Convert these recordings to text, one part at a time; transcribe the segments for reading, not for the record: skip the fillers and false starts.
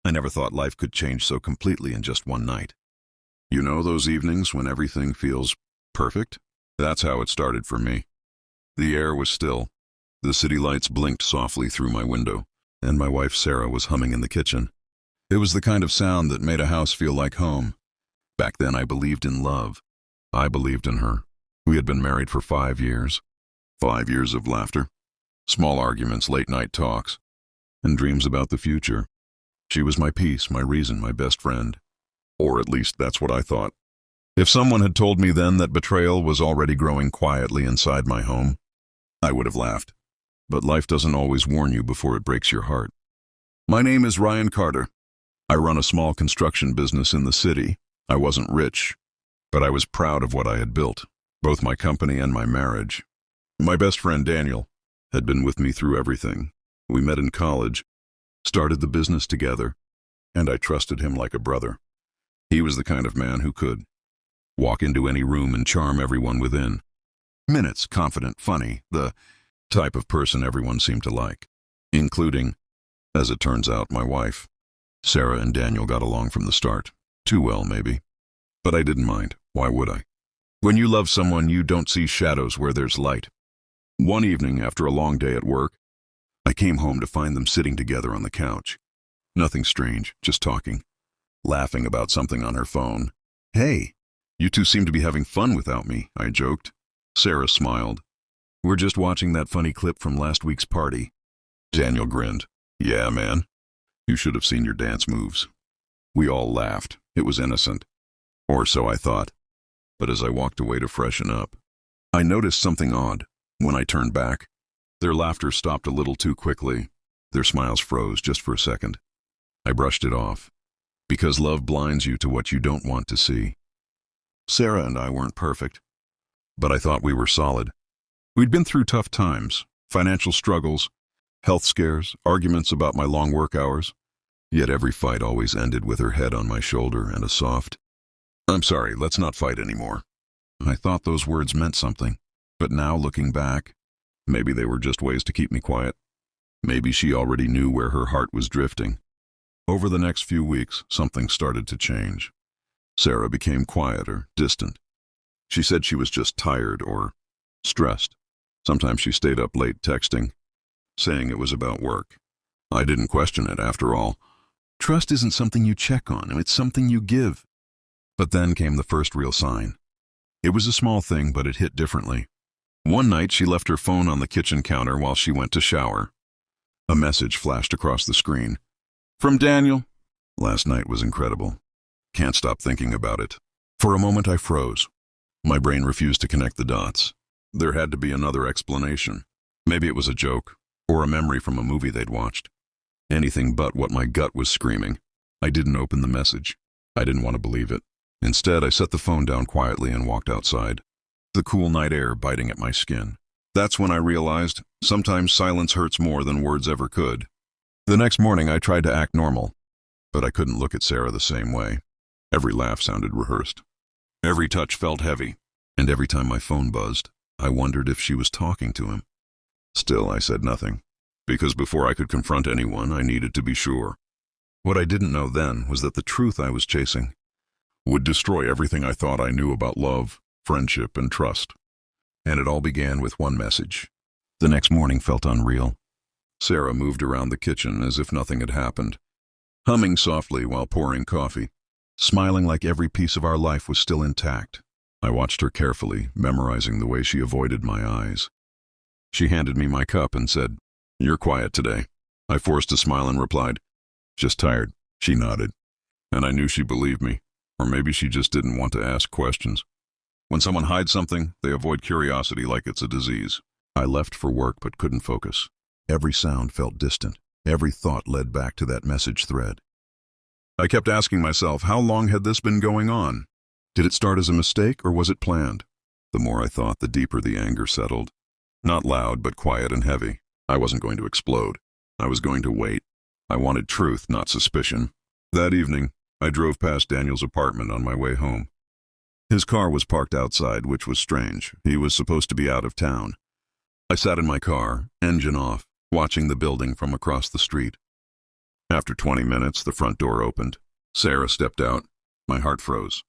I never thought life could change so completely in just one night. You know those evenings when everything feels perfect? That's how it started for me. The air was still. The city lights blinked softly through my window, and my wife Sarah was humming in the kitchen. It was the kind of sound that made a house feel like home. Back then I believed in love. I believed in her. We had been married for 5 years. 5 years of laughter, small arguments, late-night talks, and dreams about the future. She was my peace, my reason, my best friend. Or at least that's what I thought. If someone had told me then that betrayal was already growing quietly inside my home, I would have laughed. But life doesn't always warn you before it breaks your heart. My name is Ryan Carter. I run a small construction business in the city. I wasn't rich, but I was proud of what I had built, both my company and my marriage. My best friend Daniel had been with me through everything. We met in college, started the business together, and I trusted him like a brother. He was the kind of man who could walk into any room and charm everyone within. Minutes, confident, funny, the type of person everyone seemed to like, including, as it turns out, my wife. Sarah and Daniel got along from the start. Too well, maybe. But I didn't mind. Why would I? When you love someone, you don't see shadows where there's light. One evening, after a long day at work, I came home to find them sitting together on the couch. Nothing strange, just talking, laughing about something on her phone. Hey, you two seem to be having fun without me, I joked. Sarah smiled. We're just watching that funny clip from last week's party. Daniel grinned. Yeah, man. You should have seen your dance moves. We all laughed. It was innocent. Or so I thought. But as I walked away to freshen up, I noticed something odd. When I turned back, their laughter stopped a little too quickly. Their smiles froze just for a second. I brushed it off. Because love blinds you to what you don't want to see. Sarah and I weren't perfect, but I thought we were solid. We'd been through tough times, financial struggles, health scares, arguments about my long work hours. Yet every fight always ended with her head on my shoulder and a soft, I'm sorry, let's not fight anymore. I thought those words meant something, but now looking back, maybe they were just ways to keep me quiet. Maybe she already knew where her heart was drifting. Over the next few weeks, something started to change. Sarah became quieter, distant. She said she was just tired or stressed. Sometimes she stayed up late texting, saying it was about work. I didn't question it after all. Trust isn't something you check on, it's something you give. But then came the first real sign. It was a small thing, but it hit differently. One night, she left her phone on the kitchen counter while she went to shower. A message flashed across the screen. From Daniel. Last night was incredible. Can't stop thinking about it. For a moment, I froze. My brain refused to connect the dots. There had to be another explanation. Maybe it was a joke, or a memory from a movie they'd watched. Anything but what my gut was screaming. I didn't open the message. I didn't want to believe it. Instead, I set the phone down quietly and walked outside, the cool night air biting at my skin. That's when I realized sometimes silence hurts more than words ever could. The next morning, I tried to act normal, but I couldn't look at Sarah the same way. Every laugh sounded rehearsed. Every touch felt heavy, and every time my phone buzzed, I wondered if she was talking to him. Still, I said nothing, because before I could confront anyone, I needed to be sure. What I didn't know then was that the truth I was chasing would destroy everything I thought I knew about love, friendship, and trust. And it all began with one message. The next morning felt unreal. Sarah moved around the kitchen as if nothing had happened, humming softly while pouring coffee, smiling like every piece of our life was still intact. I watched her carefully, memorizing the way she avoided my eyes. She handed me my cup and said, You're quiet today. I forced a smile and replied, Just tired. She nodded, and I knew she believed me. Or maybe she just didn't want to ask questions. When someone hides something, they avoid curiosity like it's a disease. I left for work but couldn't focus. Every sound felt distant. Every thought led back to that message thread. I kept asking myself, how long had this been going on? Did it start as a mistake or was it planned? The more I thought, the deeper the anger settled. Not loud, but quiet and heavy. I wasn't going to explode. I was going to wait. I wanted truth, not suspicion. That evening, I drove past Daniel's apartment on my way home. His car was parked outside, which was strange. He was supposed to be out of town. I sat in my car, engine off, watching the building from across the street. After 20 minutes, the front door opened. Sarah stepped out. My heart froze.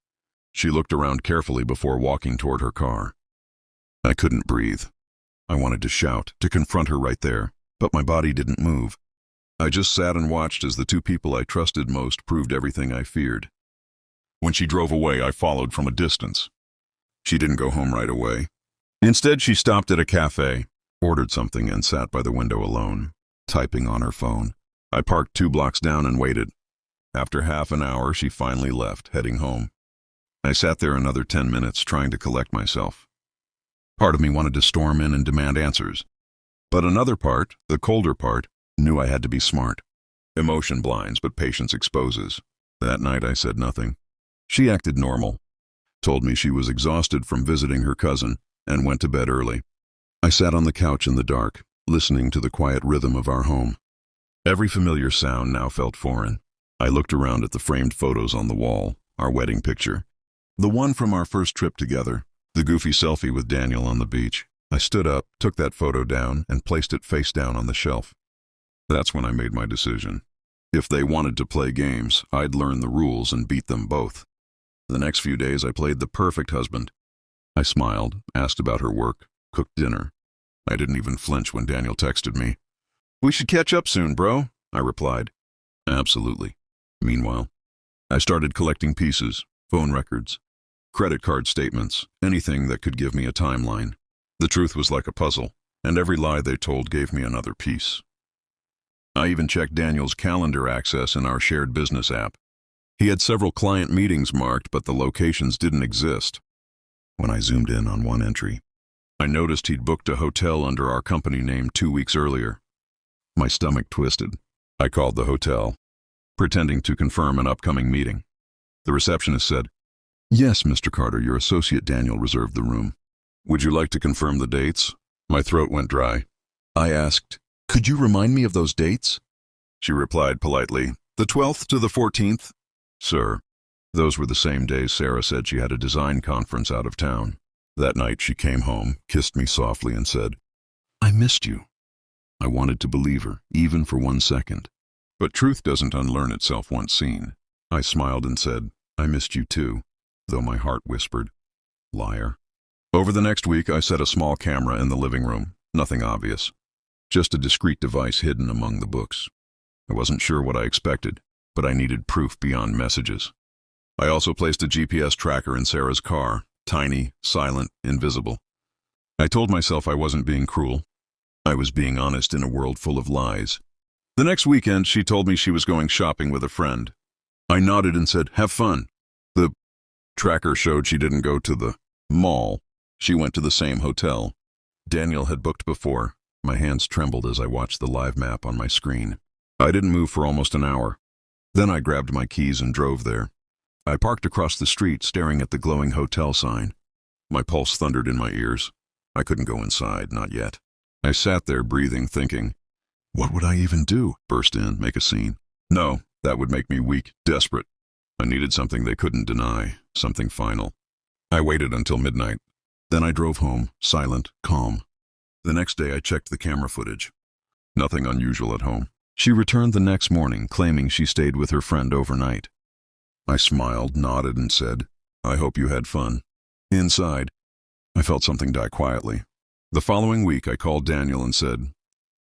She looked around carefully before walking toward her car. I couldn't breathe. I wanted to shout, to confront her right there, but my body didn't move. I just sat and watched as the two people I trusted most proved everything I feared. When she drove away, I followed from a distance. She didn't go home right away. Instead, she stopped at a cafe, ordered something, and sat by the window alone, typing on her phone. I parked 2 blocks down and waited. After half an hour, she finally left, heading home. I sat there another 10 minutes, trying to collect myself. Part of me wanted to storm in and demand answers. But another part, the colder part, knew I had to be smart. Emotion blinds, but patience exposes. That night, I said nothing. She acted normal, told me she was exhausted from visiting her cousin, and went to bed early. I sat on the couch in the dark, listening to the quiet rhythm of our home. Every familiar sound now felt foreign. I looked around at the framed photos on the wall, our wedding picture. The one from our first trip together, the goofy selfie with Daniel on the beach. I stood up, took that photo down, and placed it face down on the shelf. That's when I made my decision. If they wanted to play games, I'd learn the rules and beat them both. The next few days, I played the perfect husband. I smiled, asked about her work, cooked dinner. I didn't even flinch when Daniel texted me. "We should catch up soon, bro," I replied. Absolutely. Meanwhile, I started collecting pieces, phone records, credit card statements, anything that could give me a timeline. The truth was like a puzzle, and every lie they told gave me another piece. I even checked Daniel's calendar access in our shared business app. He had several client meetings marked, but the locations didn't exist. When I zoomed in on one entry, I noticed he'd booked a hotel under our company name 2 weeks earlier. My stomach twisted. I called the hotel, pretending to confirm an upcoming meeting. The receptionist said, "Yes, Mr. Carter, your associate Daniel reserved the room. Would you like to confirm the dates?" My throat went dry. I asked, "Could you remind me of those dates?" She replied politely, "The 12th to the 14th. Sir, those were the same days Sarah said she had a design conference out of town. That night she came home, kissed me softly, and said, "I missed you." I wanted to believe her, even for 1 second. But truth doesn't unlearn itself once seen. I smiled and said, "I missed you too," though my heart whispered, "Liar." Over the next week, I set a small camera in the living room. Nothing obvious. Just a discreet device hidden among the books. I wasn't sure what I expected, but I needed proof beyond messages. I also placed a GPS tracker in Sarah's car, tiny, silent, invisible. I told myself I wasn't being cruel. I was being honest in a world full of lies. The next weekend, she told me she was going shopping with a friend. I nodded and said, "Have fun." The tracker showed she didn't go to the mall. She went to the same hotel. Daniel had booked before. My hands trembled as I watched the live map on my screen. I didn't move for almost an hour. Then I grabbed my keys and drove there. I parked across the street, staring at the glowing hotel sign. My pulse thundered in my ears. I couldn't go inside, not yet. I sat there breathing, thinking, what would I even do? Burst in, make a scene? No, that would make me weak, desperate. I needed something they couldn't deny, something final. I waited until midnight. Then I drove home, silent, calm. The next day I checked the camera footage. Nothing unusual at home. She returned the next morning, claiming she stayed with her friend overnight. I smiled, nodded, and said, "I hope you had fun." Inside, I felt something die quietly. The following week I called Daniel and said,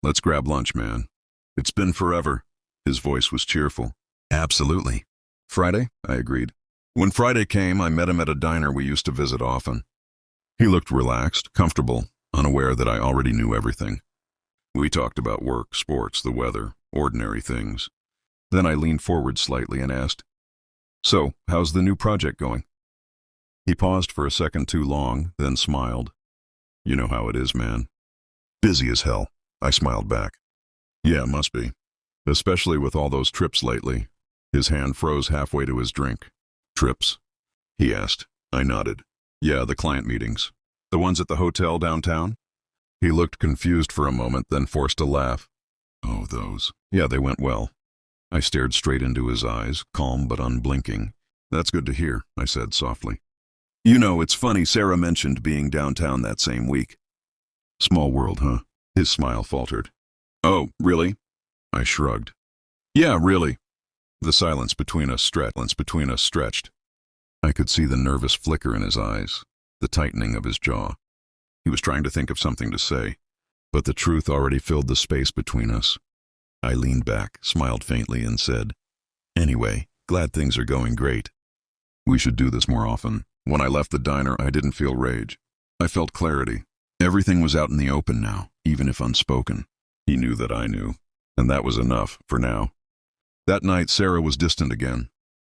"Let's grab lunch, man. It's been forever." His voice was cheerful. "Absolutely." "Friday?" I agreed. When Friday came, I met him at a diner we used to visit often. He looked relaxed, comfortable, unaware that I already knew everything. We talked about work, sports, the weather, ordinary things. Then I leaned forward slightly and asked, "So, how's the new project going?" He paused for a second too long, then smiled. "You know how it is, man. Busy as hell." I smiled back. "Yeah, must be. Especially with all those trips lately." His hand froze halfway to his drink. "Trips?" he asked. I nodded. "Yeah, the client meetings. The ones at the hotel downtown?" He looked confused for a moment, then forced a laugh. "Oh, those. Yeah, they went well." I stared straight into his eyes, calm but unblinking. "That's good to hear," I said softly. "You know, it's funny, Sarah mentioned being downtown that same week." "Small world, huh?" His smile faltered. "Oh, really?" I shrugged. Yeah, really. The silence between us stretched. I could see the nervous flicker in his eyes, the tightening of his jaw. He was trying to think of something to say, but the truth already filled the space between us. I leaned back, smiled faintly, and said, "Anyway, glad things are going great. We should do this more often." When I left the diner, I didn't feel rage. I felt clarity. Everything was out in the open now, even if unspoken. He knew that I knew, and that was enough, for now. That night, Sarah was distant again.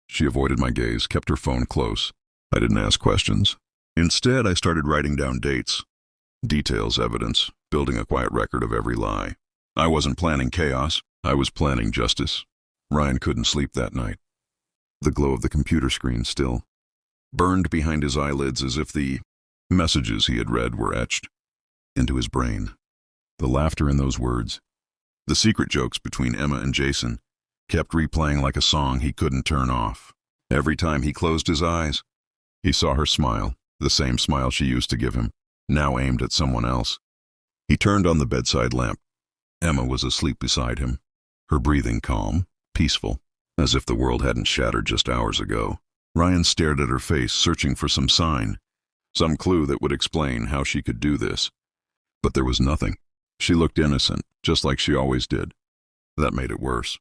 She avoided my gaze, kept her phone close. I didn't ask questions. Instead, I started writing down dates, details, evidence, building a quiet record of every lie. I wasn't planning chaos. I was planning justice. Ryan couldn't sleep that night. The glow of the computer screen still burned behind his eyelids as if the messages he had read were etched into his brain. The laughter in those words, the secret jokes between Emma and Jason, kept replaying like a song he couldn't turn off. Every time he closed his eyes, he saw her smile, the same smile she used to give him, now aimed at someone else. He turned on the bedside lamp. Emma was asleep beside him, her breathing calm, peaceful, as if the world hadn't shattered just hours ago. Ryan stared at her face, searching for some sign, some clue that would explain how she could do this. But there was nothing. She looked innocent, just like she always did. That made it worse.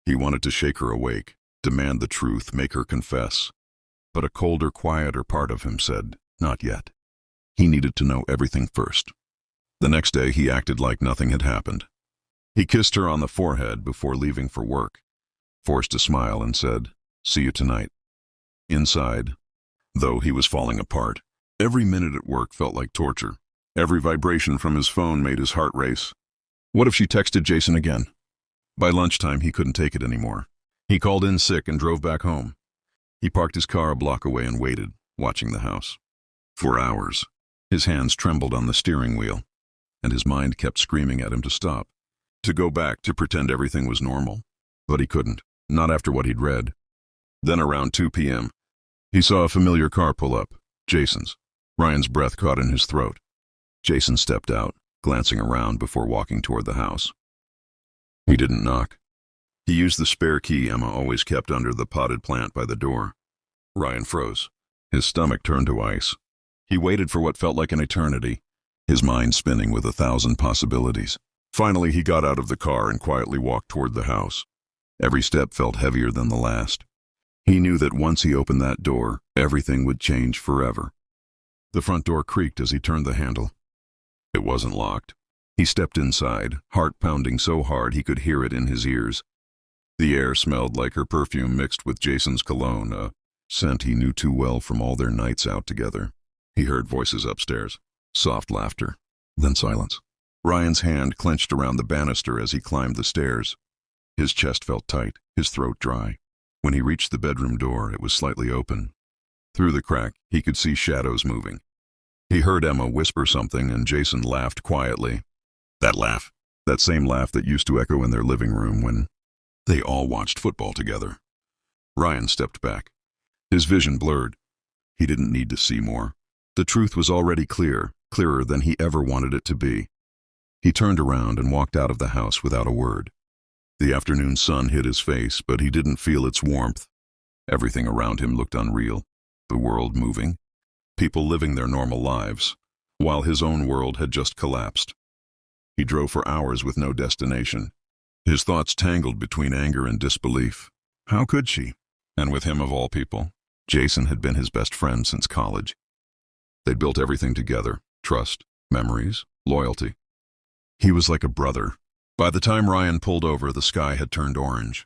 He wanted to shake her awake, demand the truth, make her confess. But a colder, quieter part of him said, not yet. He needed to know everything first. The next day, he acted like nothing had happened. He kissed her on the forehead before leaving for work, forced a smile and said, "See you tonight." Inside, though he was falling apart, every minute at work felt like torture. Every vibration from his phone made his heart race. What if she texted Jason again? By lunchtime, he couldn't take it anymore. He called in sick and drove back home. He parked his car a block away and waited, watching the house. For hours, his hands trembled on the steering wheel, and his mind kept screaming at him to stop, to go back, to pretend everything was normal. But he couldn't, not after what he'd read. Then around 2 p.m., he saw a familiar car pull up, Jason's. Ryan's breath caught in his throat. Jason stepped out, glancing around before walking toward the house. He didn't knock. He used the spare key Emma always kept under the potted plant by the door. Ryan froze. His stomach turned to ice. He waited for what felt like an eternity, his mind spinning with 1,000 possibilities. Finally, he got out of the car and quietly walked toward the house. Every step felt heavier than the last. He knew that once he opened that door, everything would change forever. The front door creaked as he turned the handle. It wasn't locked. He stepped inside, heart pounding so hard he could hear it in his ears. The air smelled like her perfume mixed with Jason's cologne, a scent he knew too well from all their nights out together. He heard voices upstairs, soft laughter, then silence. Ryan's hand clenched around the banister as he climbed the stairs. His chest felt tight, his throat dry. When he reached the bedroom door, it was slightly open. Through the crack, he could see shadows moving. He heard Emma whisper something, and Jason laughed quietly. That laugh, that same laugh that used to echo in their living room when they all watched football together. Ryan stepped back. His vision blurred. He didn't need to see more. The truth was already clear, clearer than he ever wanted it to be. He turned around and walked out of the house without a word. The afternoon sun hit his face, but he didn't feel its warmth. Everything around him looked unreal. The world moving, people living their normal lives, while his own world had just collapsed. He drove for hours with no destination. His thoughts tangled between anger and disbelief. How could she? And with him of all people. Jason had been his best friend since college. They'd built everything together, trust, memories, loyalty. He was like a brother. By the time Ryan pulled over, the sky had turned orange.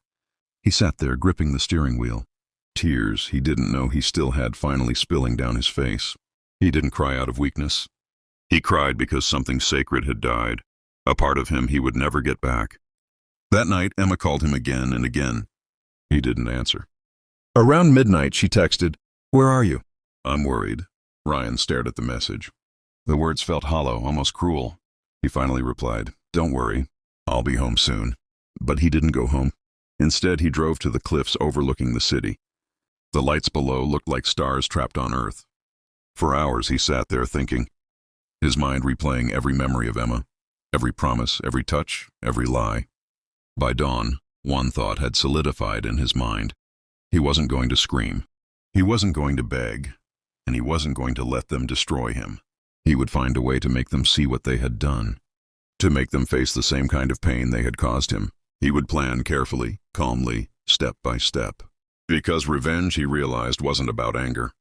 He sat there, gripping the steering wheel. Tears he didn't know he still had finally spilling down his face. He didn't cry out of weakness. He cried because something sacred had died, a part of him he would never get back. That night, Emma called him again and again. He didn't answer. Around midnight, she texted, "Where are you?" "I'm worried." Ryan stared at the message. The words felt hollow, almost cruel. He finally replied, "Don't worry, I'll be home soon." But he didn't go home. Instead, he drove to the cliffs overlooking the city. The lights below looked like stars trapped on Earth. For hours, he sat there thinking, his mind replaying every memory of Emma, every promise, every touch, every lie. By dawn, One thought had solidified in his mind. He wasn't going to scream. He wasn't going to beg. And he wasn't going to let them destroy him. He would find a way to make them see what they had done, to make them face the same kind of pain they had caused him. He would plan carefully, calmly, step by step. Because revenge, he realized, wasn't about anger.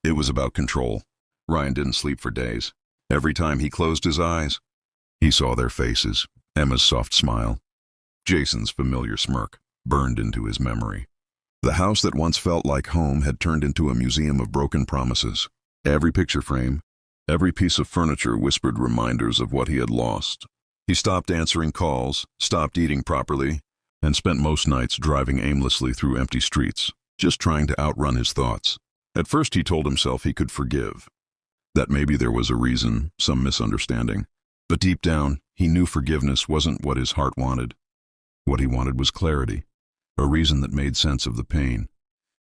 It was about control. Ryan didn't sleep for days. Every time he closed his eyes, he saw their faces, Emma's soft smile, Jason's familiar smirk, burned into his memory. The house that once felt like home had turned into a museum of broken promises. Every picture frame, every piece of furniture whispered reminders of what he had lost. He stopped answering calls, stopped eating properly, and spent most nights driving aimlessly through empty streets, just trying to outrun his thoughts. At first he told himself he could forgive, that maybe there was a reason, some misunderstanding. But deep down, he knew forgiveness wasn't what his heart wanted. What he wanted was clarity, a reason that made sense of the pain.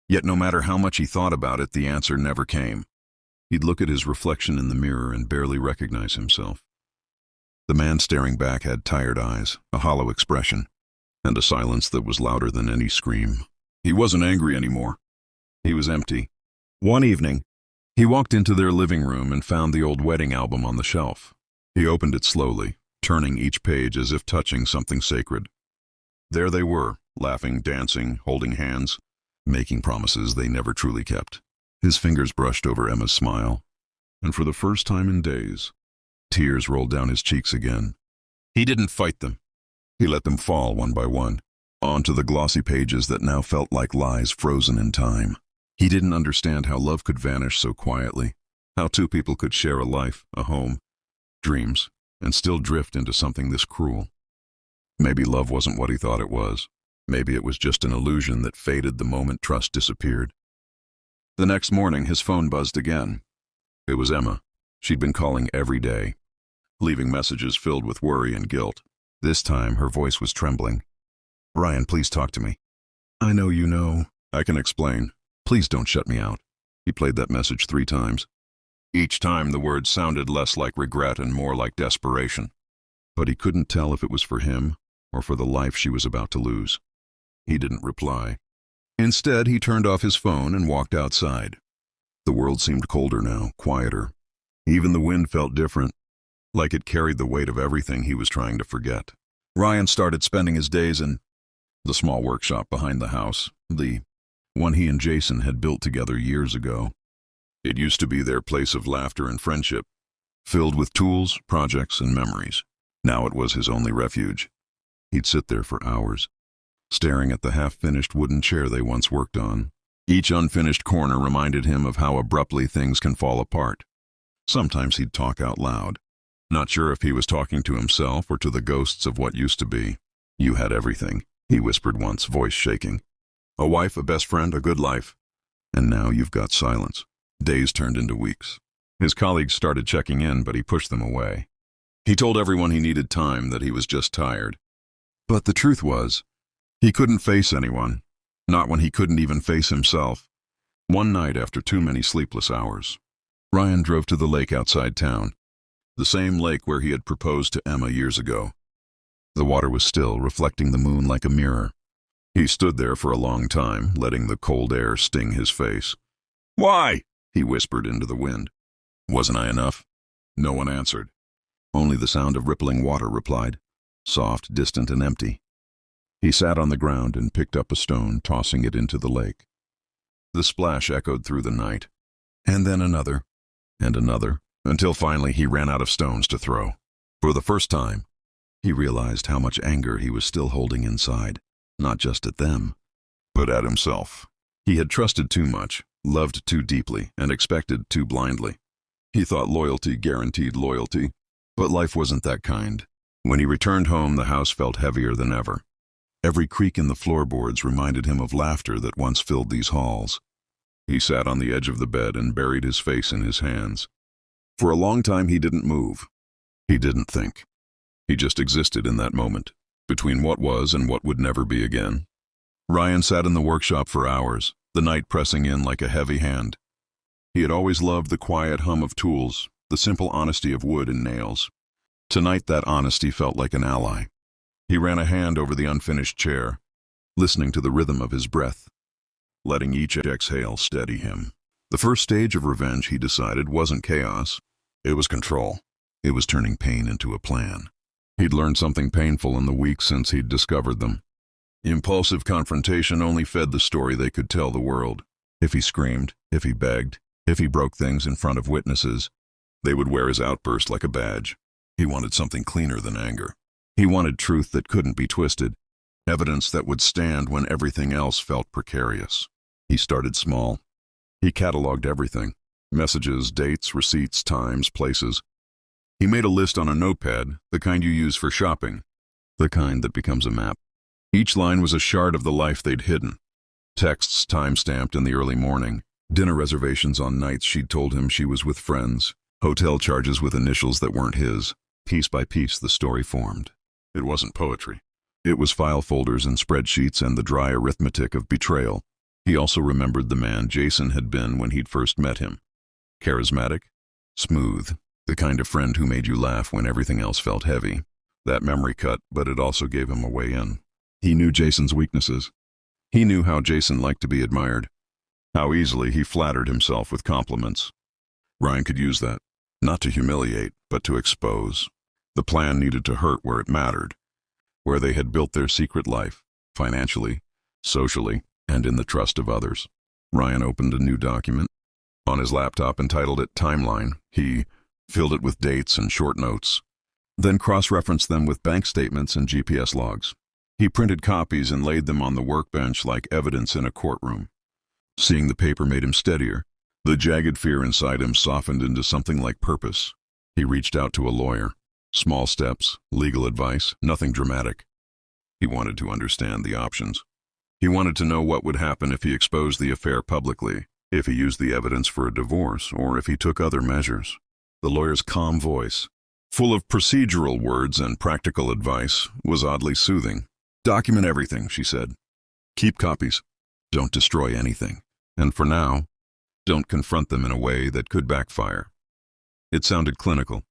Yet no matter how much he thought about it, the answer never came. He'd look at his reflection in the mirror and barely recognize himself. The man staring back had tired eyes, a hollow expression, and a silence that was louder than any scream. He wasn't angry anymore. He was empty. One evening, he walked into their living room and found the old wedding album on the shelf. He opened it slowly, turning each page as if touching something sacred. There they were, laughing, dancing, holding hands, making promises they never truly kept. His fingers brushed over Emma's smile, and for the first time in days, tears rolled down his cheeks again. He didn't fight them. He let them fall one by one, onto the glossy pages that now felt like lies frozen in time. He didn't understand how love could vanish so quietly, how two people could share a life, a home, dreams, and still drift into something this cruel. Maybe love wasn't what he thought it was. Maybe it was just an illusion that faded the moment trust disappeared. The next morning, his phone buzzed again. It was Emma. She'd been calling every day, leaving messages filled with worry and guilt. This time, her voice was trembling. "Ryan, please talk to me. I know you know. I can explain. Please don't shut me out." He played that message 3 times. Each time, the words sounded less like regret and more like desperation. But he couldn't tell if it was for him or for the life she was about to lose. He didn't reply. Instead, he turned off his phone and walked outside. The world seemed colder now, quieter. Even the wind felt different, like it carried the weight of everything he was trying to forget. Ryan started spending his days in the small workshop behind the house, the one he and Jason had built together years ago. It used to be their place of laughter and friendship, filled with tools, projects, and memories. Now it was his only refuge. He'd sit there for hours, staring at the half-finished wooden chair they once worked on. Each unfinished corner reminded him of how abruptly things can fall apart. Sometimes he'd talk out loud, not sure if he was talking to himself or to the ghosts of what used to be. "You had everything," he whispered once, voice shaking. "A wife, a best friend, a good life. And now you've got silence." Days turned into weeks. His colleagues started checking in, but he pushed them away. He told everyone he needed time, that he was just tired. But the truth was, he couldn't face anyone, not when he couldn't even face himself. One night, after too many sleepless hours, Ryan drove to the lake outside town, the same lake where he had proposed to Emma years ago. The water was still, reflecting the moon like a mirror. He stood there for a long time, letting the cold air sting his face. "Why?" he whispered into the wind. "Wasn't I enough?" No one answered. Only the sound of rippling water replied, soft, distant, and empty. He sat on the ground and picked up a stone, tossing it into the lake. The splash echoed through the night, and then another, and another, until finally he ran out of stones to throw. For the first time, he realized how much anger he was still holding inside, not just at them, but at himself. He had trusted too much, loved too deeply, and expected too blindly. He thought loyalty guaranteed loyalty, but life wasn't that kind. When he returned home, the house felt heavier than ever. Every creak in the floorboards reminded him of laughter that once filled these halls. He sat on the edge of the bed and buried his face in his hands. For a long time, he didn't move. He didn't think. He just existed in that moment, between what was and what would never be again. Ryan sat in the workshop for hours, the night pressing in like a heavy hand. He had always loved the quiet hum of tools, the simple honesty of wood and nails. Tonight, that honesty felt like an ally. He ran a hand over the unfinished chair, listening to the rhythm of his breath, letting each exhale steady him. The first stage of revenge, he decided, wasn't chaos. It was control. It was turning pain into a plan. He'd learned something painful in the weeks since he'd discovered them. Impulsive confrontation only fed the story they could tell the world. If he screamed, if he begged, if he broke things in front of witnesses, they would wear his outburst like a badge. He wanted something cleaner than anger. He wanted truth that couldn't be twisted, evidence that would stand when everything else felt precarious. He started small. He cataloged everything: messages, dates, receipts, times, places. He made a list on a notepad, the kind you use for shopping, the kind that becomes a map. Each line was a shard of the life they'd hidden. Texts time-stamped in the early morning, dinner reservations on nights she'd told him she was with friends, hotel charges with initials that weren't his. Piece by piece, the story formed. It wasn't poetry. It was file folders and spreadsheets and the dry arithmetic of betrayal. He also remembered the man Jason had been when he'd first met him. Charismatic, smooth, the kind of friend who made you laugh when everything else felt heavy. That memory cut, but it also gave him a way in. He knew Jason's weaknesses. He knew how Jason liked to be admired, how easily he flattered himself with compliments. Ryan could use that, not to humiliate, but to expose. The plan needed to hurt where it mattered, where they had built their secret life, financially, socially, and in the trust of others. Ryan opened a new document. On his laptop, entitled it Timeline, he filled it with dates and short notes, then cross-referenced them with bank statements and GPS logs. He printed copies and laid them on the workbench like evidence in a courtroom. Seeing the paper made him steadier. The jagged fear inside him softened into something like purpose. He reached out to a lawyer. Small steps, legal advice, nothing dramatic. He wanted to understand the options. He wanted to know what would happen if he exposed the affair publicly, if he used the evidence for a divorce, or if he took other measures. The lawyer's calm voice, full of procedural words and practical advice, was oddly soothing. "Document everything," she said. "Keep copies. Don't destroy anything. And for now, don't confront them in a way that could backfire." It sounded clinical,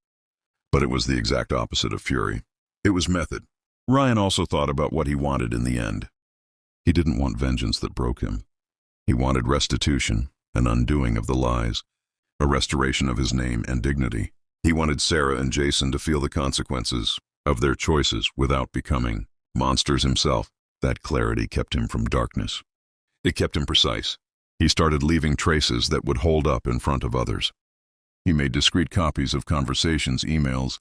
but it was the exact opposite of fury. It was method. Ryan also thought about what he wanted in the end. He didn't want vengeance that broke him. He wanted restitution, an undoing of the lies, a restoration of his name and dignity. He wanted Sarah and Jason to feel the consequences of their choices without becoming monsters himself. That clarity kept him from darkness. It kept him precise. He started leaving traces that would hold up in front of others. He made discrete copies of conversations, emails,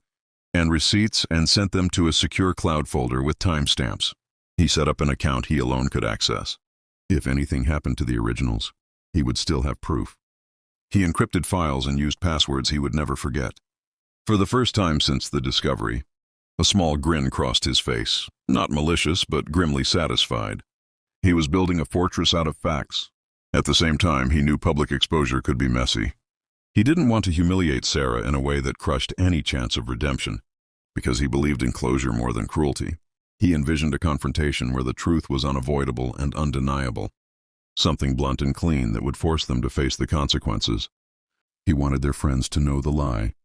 and receipts and sent them to a secure cloud folder with timestamps. He set up an account he alone could access. If anything happened to the originals, he would still have proof. He encrypted files and used passwords he would never forget. For the first time since the discovery, a small grin crossed his face, not malicious but grimly satisfied. He was building a fortress out of facts. At the same time, he knew public exposure could be messy. He didn't want to humiliate Sarah in a way that crushed any chance of redemption, because he believed in closure more than cruelty. He envisioned a confrontation where the truth was unavoidable and undeniable, something blunt and clean that would force them to face the consequences. He wanted their friends to know the lie,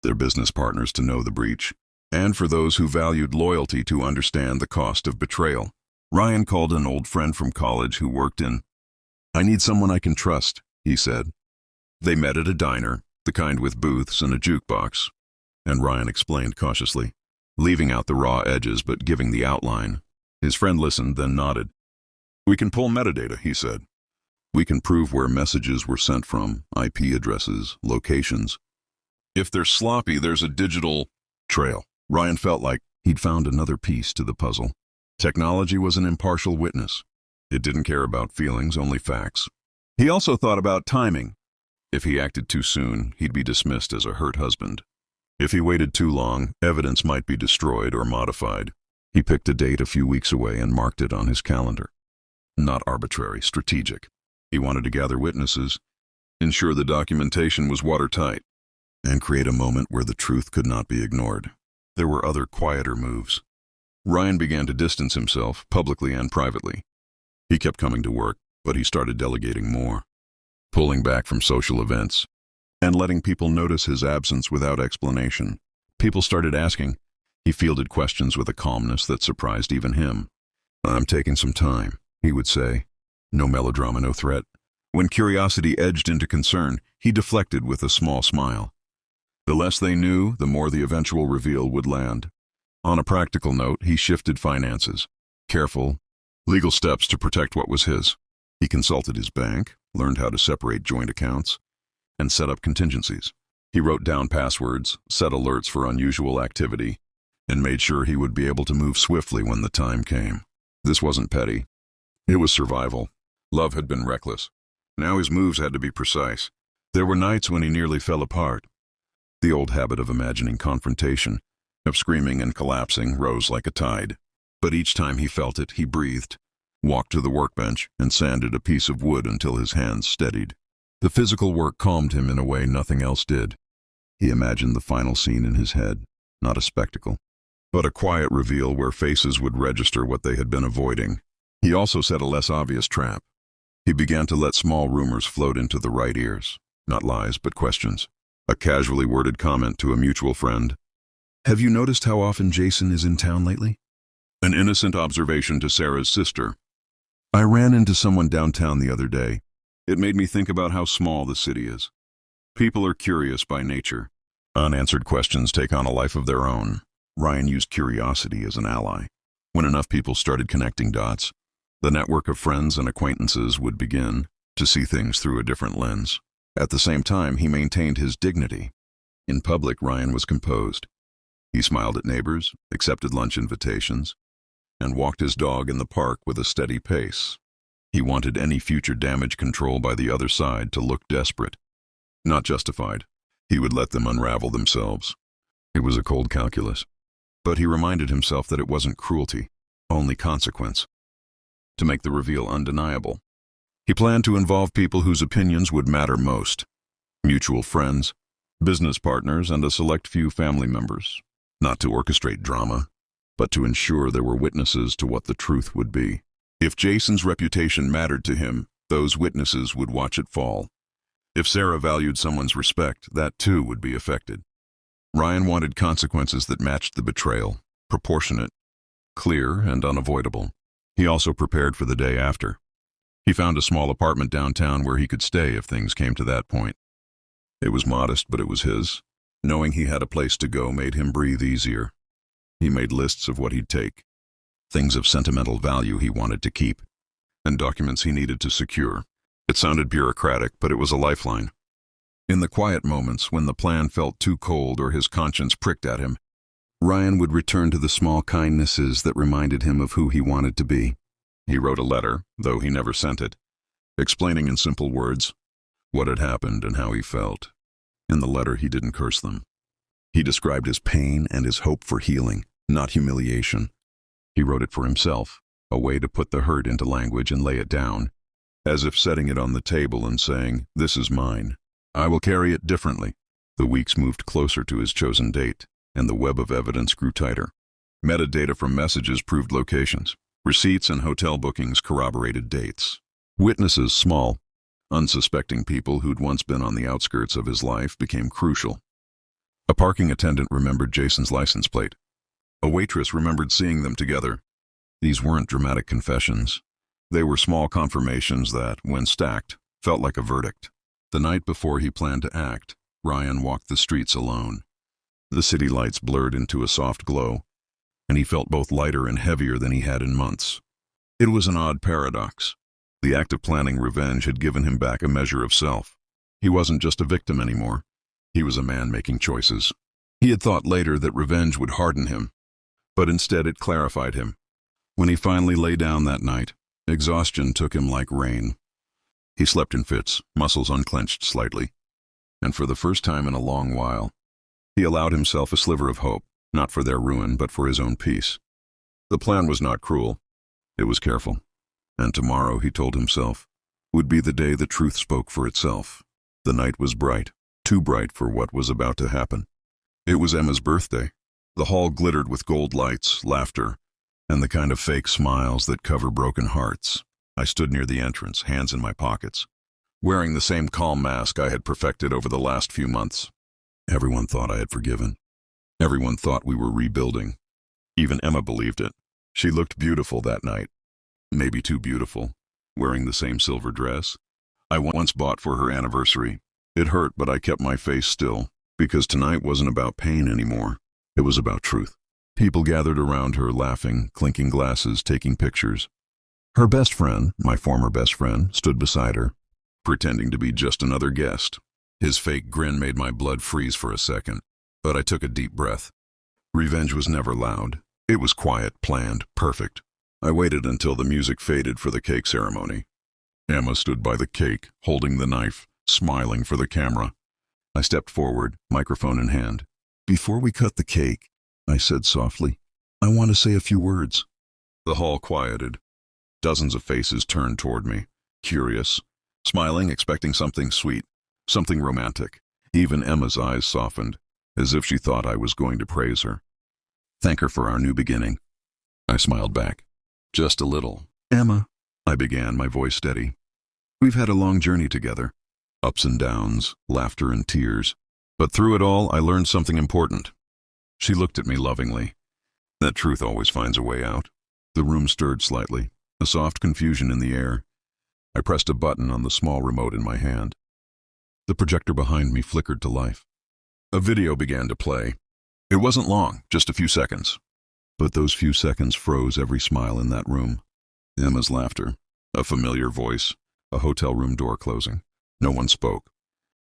their business partners to know the breach, and for those who valued loyalty to understand the cost of betrayal. Ryan called an old friend from college who worked in. "I need someone I can trust," he said. They met at a diner, the kind with booths and a jukebox, and Ryan explained cautiously, leaving out the raw edges but giving the outline. His friend listened, then nodded. "We can pull metadata," he said. "We can prove where messages were sent from, IP addresses, locations. If they're sloppy, there's a digital trail." Ryan felt like he'd found another piece to the puzzle. Technology was an impartial witness. It didn't care about feelings, only facts. He also thought about timing. If he acted too soon, he'd be dismissed as a hurt husband. If he waited too long, evidence might be destroyed or modified. He picked a date a few weeks away and marked it on his calendar. Not arbitrary, strategic. He wanted to gather witnesses, ensure the documentation was watertight, and create a moment where the truth could not be ignored. There were other quieter moves. Ryan began to distance himself, publicly and privately. He kept coming to work, but he started delegating more, pulling back from social events, and letting people notice his absence without explanation. People started asking. He fielded questions with a calmness that surprised even him. "I'm taking some time," he would say. No melodrama, no threat. When curiosity edged into concern, he deflected with a small smile. The less they knew, the more the eventual reveal would land. On a practical note, he shifted finances. Careful, legal steps to protect what was his. He consulted his bank, learned how to separate joint accounts, and set up contingencies. He wrote down passwords, set alerts for unusual activity, and made sure he would be able to move swiftly when the time came. This wasn't petty. It was survival. Love had been reckless. Now his moves had to be precise. There were nights when he nearly fell apart. The old habit of imagining confrontation, of screaming and collapsing, rose like a tide. But each time he felt it, he breathed, walked to the workbench, and sanded a piece of wood until his hands steadied. The physical work calmed him in a way nothing else did. He imagined the final scene in his head, not a spectacle, but a quiet reveal where faces would register what they had been avoiding. He also set a less obvious trap. He began to let small rumors float into the right ears, not lies, but questions. A casually worded comment to a mutual friend. "Have you noticed how often Jason is in town lately?" An innocent observation to Sarah's sister. "I ran into someone downtown the other day. It made me think about how small the city is. People are curious by nature. Unanswered questions take on a life of their own." Ryan used curiosity as an ally. When enough people started connecting dots, the network of friends and acquaintances would begin to see things through a different lens. At the same time, he maintained his dignity. In public, Ryan was composed. He smiled at neighbors, accepted lunch invitations, and walked his dog in the park with a steady pace. He wanted any future damage control by the other side to look desperate, not justified. He would let them unravel themselves. It was a cold calculus. But he reminded himself that it wasn't cruelty, only consequence. To make the reveal undeniable, he planned to involve people whose opinions would matter most. Mutual friends, business partners, and a select few family members. Not to orchestrate drama, but to ensure there were witnesses to what the truth would be. If Jason's reputation mattered to him, those witnesses would watch it fall. If Sarah valued someone's respect, that too would be affected. Ryan wanted consequences that matched the betrayal, proportionate, clear, and unavoidable. He also prepared for the day after. He found a small apartment downtown where he could stay if things came to that point. It was modest, but it was his. Knowing he had a place to go made him breathe easier. He made lists of what he'd take, things of sentimental value he wanted to keep, and documents he needed to secure. It sounded bureaucratic, but it was a lifeline. In the quiet moments, when the plan felt too cold or his conscience pricked at him, Ryan would return to the small kindnesses that reminded him of who he wanted to be. He wrote a letter, though he never sent it, explaining in simple words what had happened and how he felt. In the letter, he didn't curse them. He described his pain and his hope for healing, not humiliation. He wrote it for himself, a way to put the hurt into language and lay it down, as if setting it on the table and saying, "This is mine. I will carry it differently." The weeks moved closer to his chosen date, and the web of evidence grew tighter. Metadata from messages proved locations. Receipts and hotel bookings corroborated dates. Witnesses, small, unsuspecting people who'd once been on the outskirts of his life, became crucial. A parking attendant remembered Jason's license plate. A waitress remembered seeing them together. These weren't dramatic confessions. They were small confirmations that, when stacked, felt like a verdict. The night before he planned to act, Ryan walked the streets alone. The city lights blurred into a soft glow, and he felt both lighter and heavier than he had in months. It was an odd paradox. The act of planning revenge had given him back a measure of self. He wasn't just a victim anymore. He was a man making choices. He had thought later that revenge would harden him, but instead it clarified him. When he finally lay down that night, exhaustion took him like rain. He slept in fits, muscles unclenched slightly, and for the first time in a long while, he allowed himself a sliver of hope, not for their ruin, but for his own peace. The plan was not cruel. It was careful. And tomorrow, he told himself, would be the day the truth spoke for itself. The night was bright, too bright for what was about to happen. It was Emma's birthday. The hall glittered with gold lights, laughter, and the kind of fake smiles that cover broken hearts. I stood near the entrance, hands in my pockets, wearing the same calm mask I had perfected over the last few months. Everyone thought I had forgiven. Everyone thought we were rebuilding. Even Emma believed it. She looked beautiful that night, maybe too beautiful, wearing the same silver dress I once bought for her anniversary. It hurt, but I kept my face still, because tonight wasn't about pain anymore. It was about truth. People gathered around her, laughing, clinking glasses, taking pictures. Her best friend, my former best friend, stood beside her, pretending to be just another guest. His fake grin made my blood freeze for a second, but I took a deep breath. Revenge was never loud. It was quiet, planned, perfect. I waited until the music faded for the cake ceremony. Emma stood by the cake, holding the knife, smiling for the camera. I stepped forward, microphone in hand. "Before we cut the cake," I said softly, "I want to say a few words." The hall quieted. Dozens of faces turned toward me, curious, smiling, expecting something sweet, something romantic. Even Emma's eyes softened, as if she thought I was going to praise her. Thank her for our new beginning. I smiled back. Just a little. "Emma," I began, my voice steady. "We've had a long journey together. Ups and downs, laughter and tears. But through it all, I learned something important." She looked at me lovingly. That truth always finds a way out. The room stirred slightly, a soft confusion in the air. I pressed a button on the small remote in my hand. The projector behind me flickered to life. A video began to play. It wasn't long, just a few seconds. But those few seconds froze every smile in that room. Emma's laughter, a familiar voice, a hotel room door closing. No one spoke.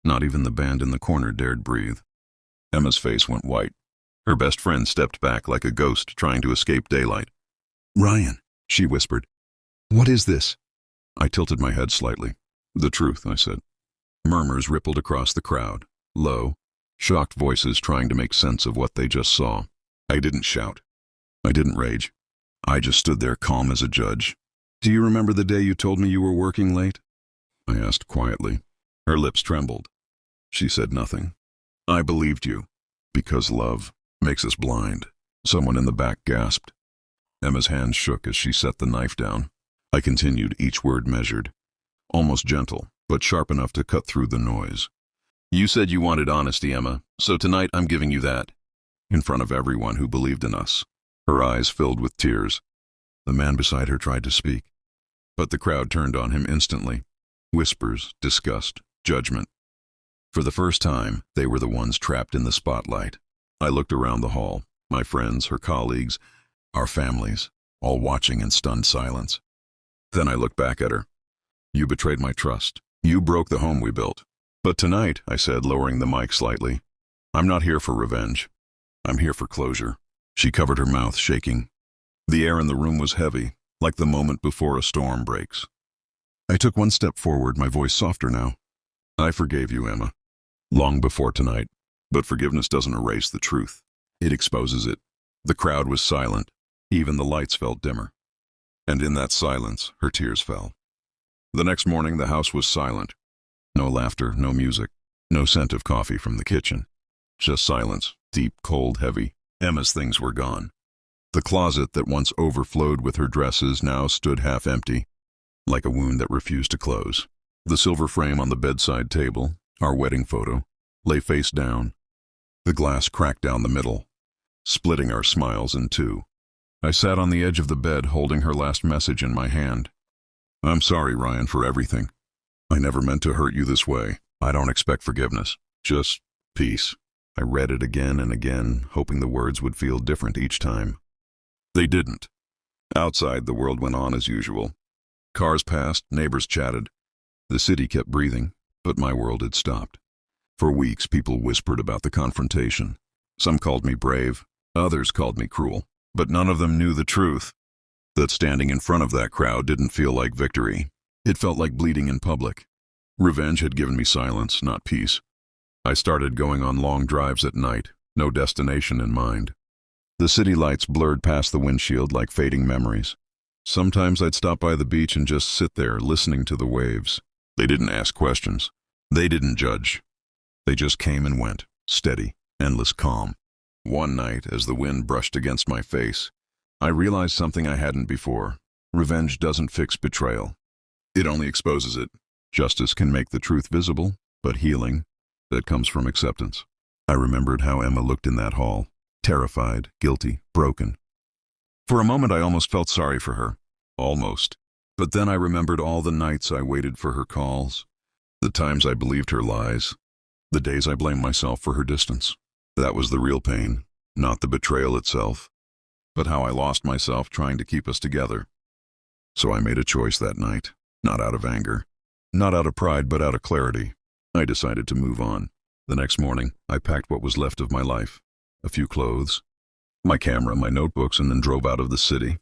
Not even the band in the corner dared breathe. Emma's face went white. Her best friend stepped back like a ghost trying to escape daylight. "Ryan," she whispered. "What is this?" I tilted my head slightly. "The truth," I said. Murmurs rippled across the crowd, low, shocked voices trying to make sense of what they just saw. I didn't shout. I didn't rage. I just stood there calm as a judge. "Do you remember the day you told me you were working late?" I asked quietly. Her lips trembled. She said nothing. "I believed you, because love makes us blind." Someone in the back gasped. Emma's hand shook as she set the knife down. I continued, each word measured, almost gentle, but sharp enough to cut through the noise. "You said you wanted honesty, Emma, so tonight I'm giving you that." In front of everyone who believed in us. Her eyes filled with tears. The man beside her tried to speak, but the crowd turned on him instantly. Whispers, disgust, judgment. For the first time, they were the ones trapped in the spotlight. I looked around the hall, my friends, her colleagues, our families, all watching in stunned silence. Then I looked back at her. "You betrayed my trust. You broke the home we built. But tonight," I said, lowering the mic slightly, "I'm not here for revenge. I'm here for closure." She covered her mouth, shaking. The air in the room was heavy, like the moment before a storm breaks. I took one step forward, my voice softer now. "I forgave you, Emma, long before tonight, but forgiveness doesn't erase the truth. It exposes it." The crowd was silent. Even the lights felt dimmer. And in that silence, her tears fell. The next morning, the house was silent. No laughter, no music, no scent of coffee from the kitchen. Just silence, deep, cold, heavy. Emma's things were gone. The closet that once overflowed with her dresses now stood half empty, like a wound that refused to close. The silver frame on the bedside table, our wedding photo, lay face down. The glass cracked down the middle, splitting our smiles in two. I sat on the edge of the bed holding her last message in my hand. "I'm sorry, Ryan, for everything. I never meant to hurt you this way. I don't expect forgiveness, just peace." I read it again and again, hoping the words would feel different each time. They didn't. Outside, the world went on as usual. Cars passed, neighbors chatted. The city kept breathing, but my world had stopped. For weeks, people whispered about the confrontation. Some called me brave, others called me cruel, but none of them knew the truth. That standing in front of that crowd didn't feel like victory. It felt like bleeding in public. Revenge had given me silence, not peace. I started going on long drives at night, no destination in mind. The city lights blurred past the windshield like fading memories. Sometimes I'd stop by the beach and just sit there, listening to the waves. They didn't ask questions. They didn't judge. They just came and went, steady, endless calm. One night, as the wind brushed against my face, I realized something I hadn't before. Revenge doesn't fix betrayal. It only exposes it. Justice can make the truth visible, but healing, that comes from acceptance. I remembered how Emma looked in that hall, terrified, guilty, broken. For a moment I almost felt sorry for her. Almost. But then I remembered all the nights I waited for her calls, the times I believed her lies, the days I blamed myself for her distance. That was the real pain, not the betrayal itself, but how I lost myself trying to keep us together. So I made a choice that night, not out of anger, not out of pride, but out of clarity. I decided to move on. The next morning, I packed what was left of my life, a few clothes, my camera, my notebooks, and then drove out of the city.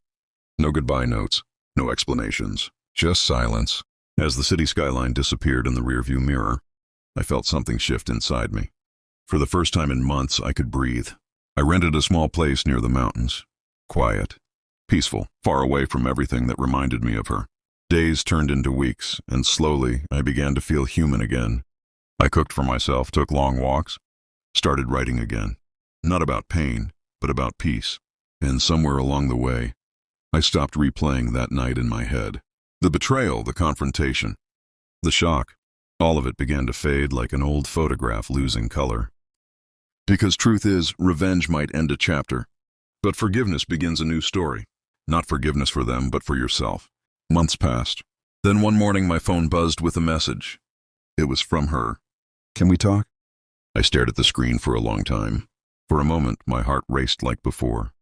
No goodbye notes, no explanations, just silence. As the city skyline disappeared in the rearview mirror, I felt something shift inside me. For the first time in months, I could breathe. I rented a small place near the mountains. Quiet, peaceful, far away from everything that reminded me of her. Days turned into weeks, and slowly I began to feel human again. I cooked for myself, took long walks, started writing again. Not about pain, but about peace. And somewhere along the way, I stopped replaying that night in my head. The betrayal, the confrontation, the shock, all of it began to fade like an old photograph losing color. Because truth is, revenge might end a chapter, but forgiveness begins a new story. Not forgiveness for them, but for yourself. Months passed. Then one morning my phone buzzed with a message. It was from her. "Can we talk?" I stared at the screen for a long time. For a moment, my heart raced like before,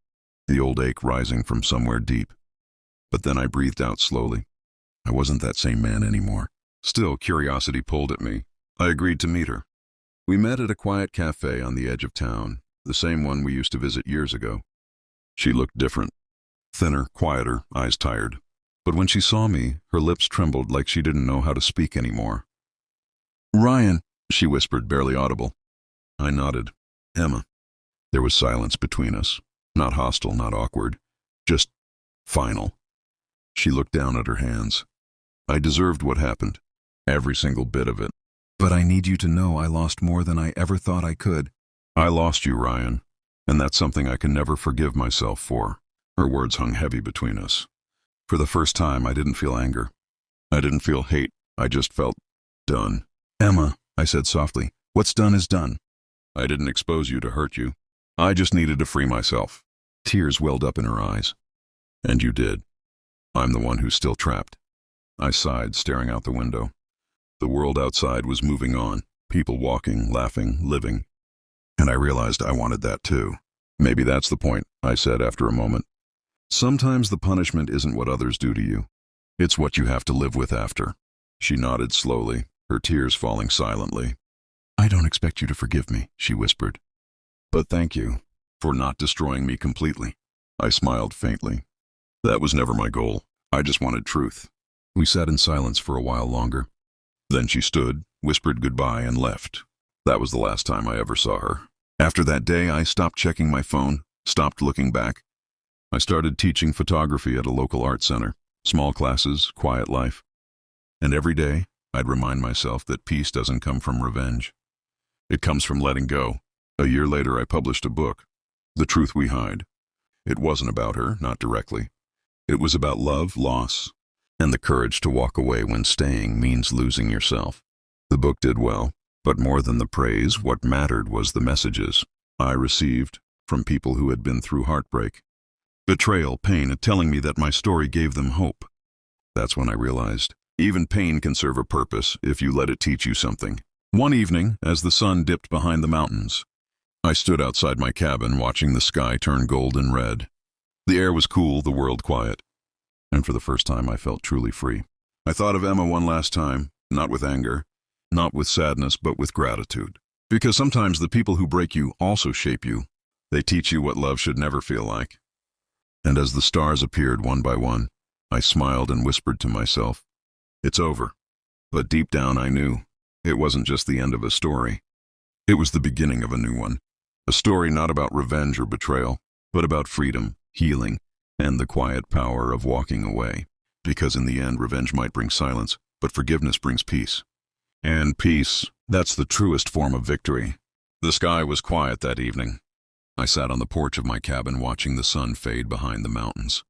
the old ache rising from somewhere deep. But then I breathed out slowly. I wasn't that same man anymore. Still, curiosity pulled at me. I agreed to meet her. We met at a quiet cafe on the edge of town, the same one we used to visit years ago. She looked different. Thinner, quieter, eyes tired. But when she saw me, her lips trembled like she didn't know how to speak anymore. "Ryan," she whispered, barely audible. I nodded. "Emma." There was silence between us. Not hostile, not awkward. Just final. She looked down at her hands. I deserved what happened. Every single bit of it. "But I need you to know I lost more than I ever thought I could." "I lost you, Ryan, and that's something I can never forgive myself for." Her words hung heavy between us. For the first time, I didn't feel anger. I didn't feel hate. I just felt done. "Emma," I said softly, "what's done is done. I didn't expose you to hurt you. I just needed to free myself." Tears welled up in her eyes. "And you did. I'm the one who's still trapped." I sighed, staring out the window. The world outside was moving on, people walking, laughing, living. And I realized I wanted that too. "Maybe that's the point," I said after a moment. "Sometimes the punishment isn't what others do to you. It's what you have to live with after." She nodded slowly, her tears falling silently. "I don't expect you to forgive me," she whispered. "But thank you for not destroying me completely." I smiled faintly. "That was never my goal. I just wanted truth." We sat in silence for a while longer. Then she stood, whispered goodbye, and left. That was the last time I ever saw her. After that day, I stopped checking my phone, stopped looking back. I started teaching photography at a local art center. Small classes, quiet life. And every day, I'd remind myself that peace doesn't come from revenge. It comes from letting go. A year later, I published a book, The Truth We Hide. It wasn't about her, not directly. It was about love, loss, and the courage to walk away when staying means losing yourself. The book did well, but more than the praise, what mattered was the messages I received from people who had been through heartbreak, betrayal, pain, and telling me that my story gave them hope. That's when I realized even pain can serve a purpose if you let it teach you something. One evening, as the sun dipped behind the mountains, I stood outside my cabin watching the sky turn golden red. The air was cool, the world quiet. And for the first time, I felt truly free. I thought of Emma one last time, not with anger, not with sadness, but with gratitude. Because sometimes the people who break you also shape you. They teach you what love should never feel like. And as the stars appeared one by one, I smiled and whispered to myself, "It's over." But deep down I knew it wasn't just the end of a story. It was the beginning of a new one. A story not about revenge or betrayal, but about freedom, healing, and the quiet power of walking away. Because in the end, revenge might bring silence, but forgiveness brings peace. And peace, that's the truest form of victory. The sky was quiet that evening. I sat on the porch of my cabin watching the sun fade behind the mountains.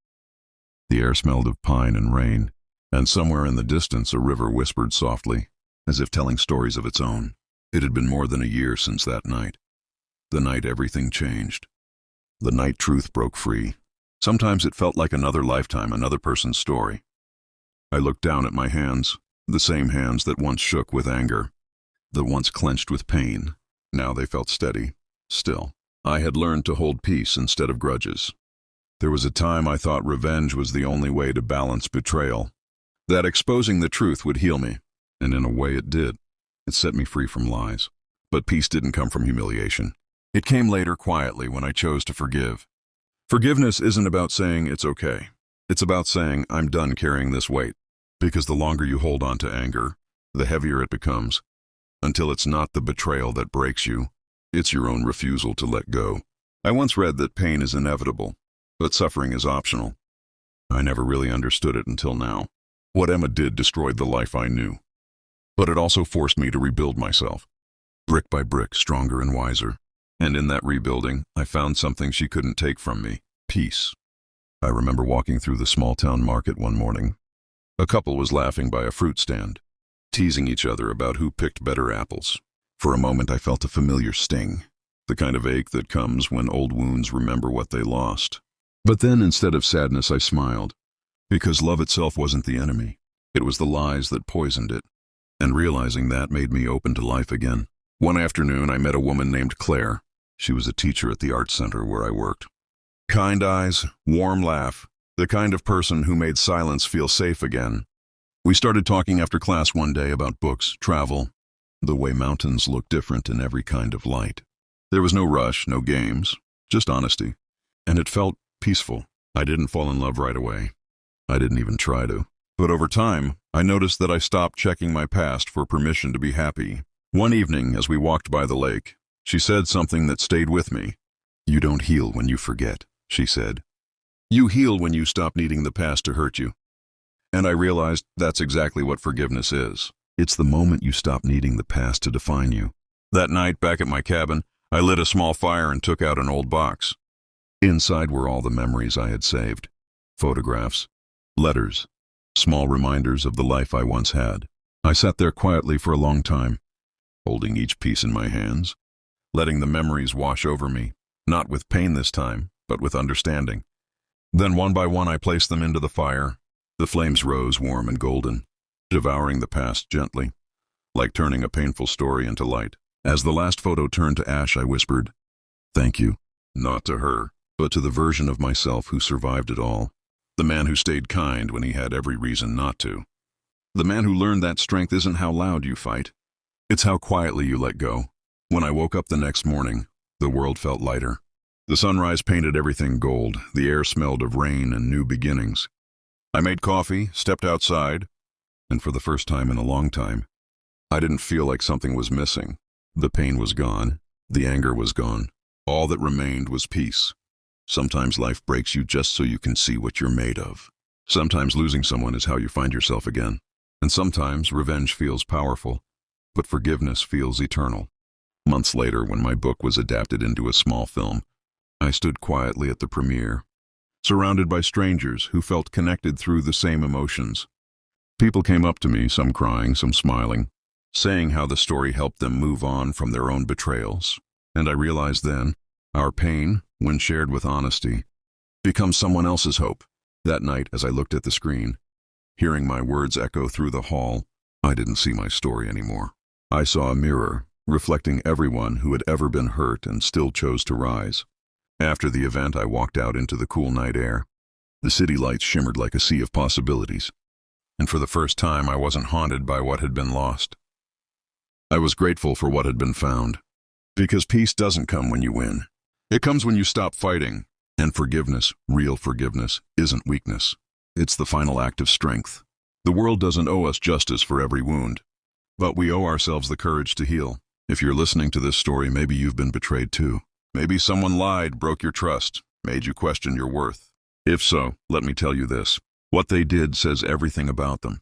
The air smelled of pine and rain, and somewhere in the distance a river whispered softly, as if telling stories of its own. It had been more than a year since that night. The night everything changed. The night truth broke free. Sometimes it felt like another lifetime, another person's story. I looked down at my hands, the same hands that once shook with anger, that once clenched with pain. Now they felt steady, still. I had learned to hold peace instead of grudges. There was a time I thought revenge was the only way to balance betrayal, that exposing the truth would heal me, and in a way it did. It set me free from lies. But peace didn't come from humiliation. It came later quietly when I chose to forgive. Forgiveness isn't about saying it's okay. It's about saying I'm done carrying this weight. Because the longer you hold on to anger, the heavier it becomes, until it's not the betrayal that breaks you, it's your own refusal to let go. I once read that pain is inevitable, but suffering is optional. I never really understood it until now. What Emma did destroyed the life I knew. But it also forced me to rebuild myself, brick by brick, stronger and wiser. And in that rebuilding, I found something she couldn't take from me: peace. I remember walking through the small-town market one morning. A couple was laughing by a fruit stand, teasing each other about who picked better apples. For a moment I felt a familiar sting, the kind of ache that comes when old wounds remember what they lost. But then instead of sadness I smiled, because love itself wasn't the enemy. It was the lies that poisoned it. And realizing that made me open to life again. One afternoon I met a woman named Claire. She was a teacher at the art center where I worked. Kind eyes, warm laugh, the kind of person who made silence feel safe again. We started talking after class one day about books, travel, the way mountains look different in every kind of light. There was no rush, no games, just honesty. And it felt peaceful. I didn't fall in love right away. I didn't even try to. But over time, I noticed that I stopped checking my past for permission to be happy. One evening, as we walked by the lake, she said something that stayed with me. "You don't heal when you forget," she said. "You heal when you stop needing the past to hurt you." And I realized that's exactly what forgiveness is. It's the moment you stop needing the past to define you. That night, back at my cabin, I lit a small fire and took out an old box. Inside were all the memories I had saved. Photographs, letters, small reminders of the life I once had. I sat there quietly for a long time, holding each piece in my hands, letting the memories wash over me, not with pain this time, but with understanding. Then one by one I placed them into the fire. The flames rose warm and golden, devouring the past gently, like turning a painful story into light. As the last photo turned to ash, I whispered, "Thank you," not to her, but to the version of myself who survived it all. The man who stayed kind when he had every reason not to. The man who learned that strength isn't how loud you fight. It's how quietly you let go. When I woke up the next morning, the world felt lighter. The sunrise painted everything gold. The air smelled of rain and new beginnings. I made coffee, stepped outside, and for the first time in a long time, I didn't feel like something was missing. The pain was gone. The anger was gone. All that remained was peace. Sometimes life breaks you just so you can see what you're made of. Sometimes losing someone is how you find yourself again. And sometimes revenge feels powerful, but forgiveness feels eternal. Months later, when my book was adapted into a small film, I stood quietly at the premiere, surrounded by strangers who felt connected through the same emotions. People came up to me, some crying, some smiling, saying how the story helped them move on from their own betrayals. And I realized then, our pain, when shared with honesty, becomes someone else's hope. That night, as I looked at the screen, hearing my words echo through the hall, I didn't see my story anymore. I saw a mirror, reflecting everyone who had ever been hurt and still chose to rise. After the event, I walked out into the cool night air. The city lights shimmered like a sea of possibilities. And for the first time, I wasn't haunted by what had been lost. I was grateful for what had been found. Because peace doesn't come when you win. It comes when you stop fighting. And forgiveness, real forgiveness, isn't weakness. It's the final act of strength. The world doesn't owe us justice for every wound, but we owe ourselves the courage to heal. If you're listening to this story, maybe you've been betrayed too. Maybe someone lied, broke your trust, made you question your worth. If so, let me tell you this. What they did says everything about them.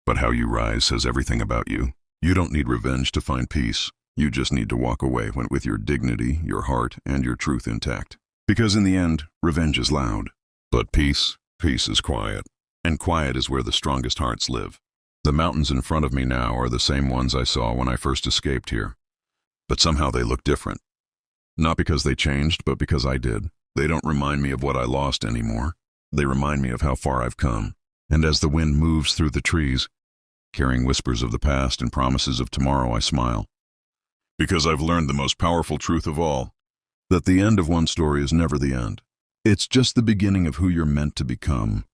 But how you rise says everything about you. You don't need revenge to find peace. You just need to walk away with your dignity, your heart, and your truth intact. Because in the end, revenge is loud. But peace is quiet. And quiet is where the strongest hearts live. The mountains in front of me now are the same ones I saw when I first escaped here. But somehow they look different. Not because they changed, but because I did. They don't remind me of what I lost anymore. They remind me of how far I've come. And as the wind moves through the trees, carrying whispers of the past and promises of tomorrow, I smile. Because I've learned the most powerful truth of all, that the end of one story is never the end. It's just the beginning of who you're meant to become.